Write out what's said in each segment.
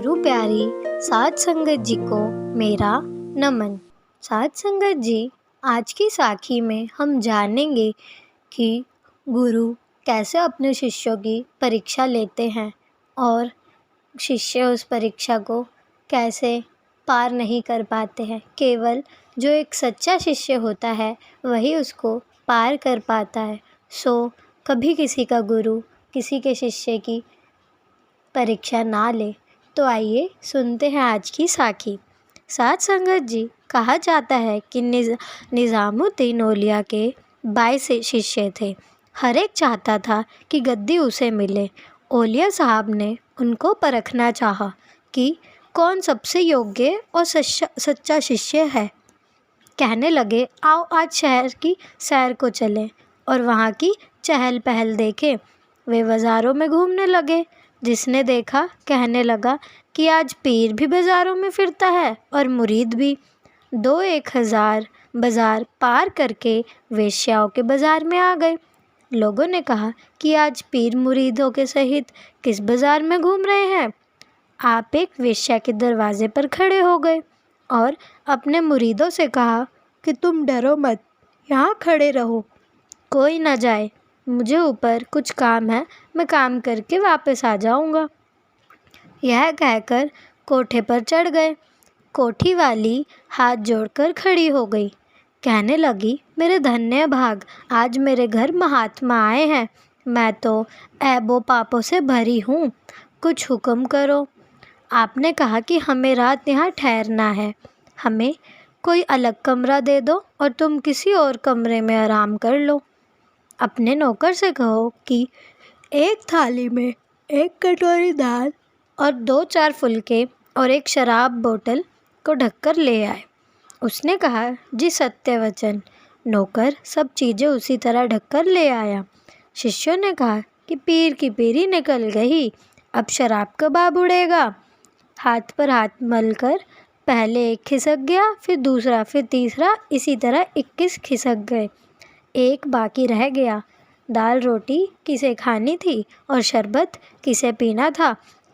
गुरु प्यारी साध संगत जी को मेरा नमन। साध संगत जी, आज की साखी में हम जानेंगे कि गुरु कैसे अपने शिष्यों की परीक्षा लेते हैं और शिष्य उस परीक्षा को कैसे पार नहीं कर पाते हैं। केवल जो एक सच्चा शिष्य होता है वही उसको पार कर पाता है। कभी किसी का गुरु किसी के शिष्य की परीक्षा ना ले। तो आइए सुनते हैं आज की साखी। साध संगत जी, कहा जाता है कि निज़ामुद्दीन औलिया के 22 शिष्य थे। हर एक चाहता था कि गद्दी उसे मिले। औलिया साहब ने उनको परखना चाहा कि कौन सबसे योग्य और सच्चा शिष्य है। कहने लगे, आओ आज शहर की सैर को चलें और वहाँ की चहल पहल देखें। वे बाज़ारों में घूमने लगे। जिसने देखा कहने लगा कि आज पीर भी बाज़ारों में फिरता है और मुरीद भी। 1,000 बाज़ार पार करके वेश्याओं के बाज़ार में आ गए। लोगों ने कहा कि आज पीर मुरीदों के सहित किस बाज़ार में घूम रहे हैं। आप एक वेश्या के दरवाजे पर खड़े हो गए और अपने मुरीदों से कहा कि तुम डरो मत, यहाँ खड़े रहो, कोई ना जाए। मुझे ऊपर कुछ काम है, मैं काम करके वापस आ जाऊँगा। यह कहकर कोठे पर चढ़ गए। कोठी वाली हाथ जोड़कर खड़ी हो गई। कहने लगी, मेरे धन्य भाग, आज मेरे घर महात्मा आए हैं। मैं तो ऐबो पापों से भरी हूँ, कुछ हुक्म करो। आपने कहा कि हमें रात यहाँ ठहरना है। हमें कोई अलग कमरा दे दो और तुम किसी और कमरे में आराम कर लो। अपने नौकर से कहो कि एक थाली में 1 कटोरी दाल और 2-4 फुलके और एक शराब बोतल को ढककर ले आए। उसने कहा, जी सत्य वचन। नौकर सब चीज़ें उसी तरह ढककर ले आया। शिष्यों ने कहा कि पीर की पीरी निकल गई, अब शराब कबाब उड़ेगा। हाथ पर हाथ मलकर पहले एक खिसक गया, फिर दूसरा, फिर तीसरा, इसी तरह 21 खिसक गए। एक बाकी रह गया। दाल रोटी किसे खानी थी और शरबत किसे पीना था।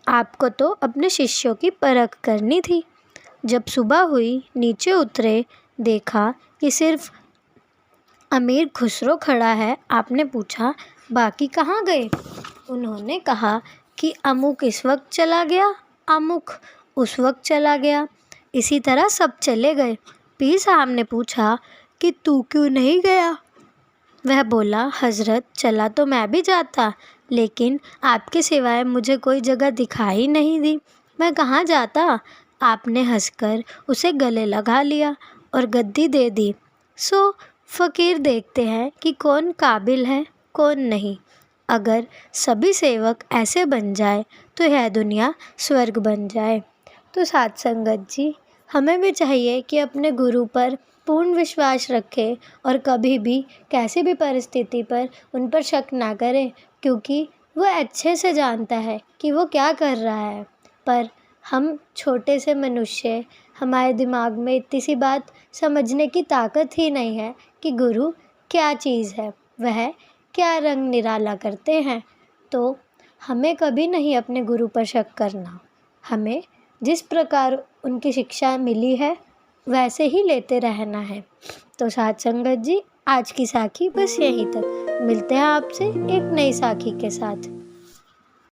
आपको तो अपने शिष्यों की परख करनी थी। जब सुबह हुई, नीचे उतरे, देखा कि सिर्फ अमीर खुसरो खड़ा है। आपने पूछा, बाकी कहाँ गए? उन्होंने कहा कि अमुक इस वक्त चला गया, अमुक उस वक्त चला गया, इसी तरह सब चले गए। पीर साहब ने पूछा कि तू क्यों नहीं गया? वह बोला, हज़रत, चला तो मैं भी जाता, लेकिन आपके सिवाय मुझे कोई जगह दिखाई नहीं दी, मैं कहाँ जाता। आपने हंसकर उसे गले लगा लिया और गद्दी दे दी। फ़कीर देखते हैं कि कौन काबिल है, कौन नहीं। अगर सभी सेवक ऐसे बन जाए तो यह दुनिया स्वर्ग बन जाए। तो साध संगत जी, हमें भी चाहिए कि अपने गुरु पर पूर्ण विश्वास रखें और कभी भी कैसी भी परिस्थिति पर उन पर शक ना करें, क्योंकि वह अच्छे से जानता है कि वो क्या कर रहा है। पर हम छोटे से मनुष्य, हमारे दिमाग में इतनी सी बात समझने की ताकत ही नहीं है कि गुरु क्या चीज़ है, वह क्या रंग निराला करते हैं। तो हमें कभी नहीं अपने गुरु पर शक करना। हमें जिस प्रकार उनकी शिक्षा मिली है वैसे ही लेते रहना है। तो साध संगत जी, आज की साखी बस यहीं तक। मिलते हैं आपसे एक नई साखी के साथ।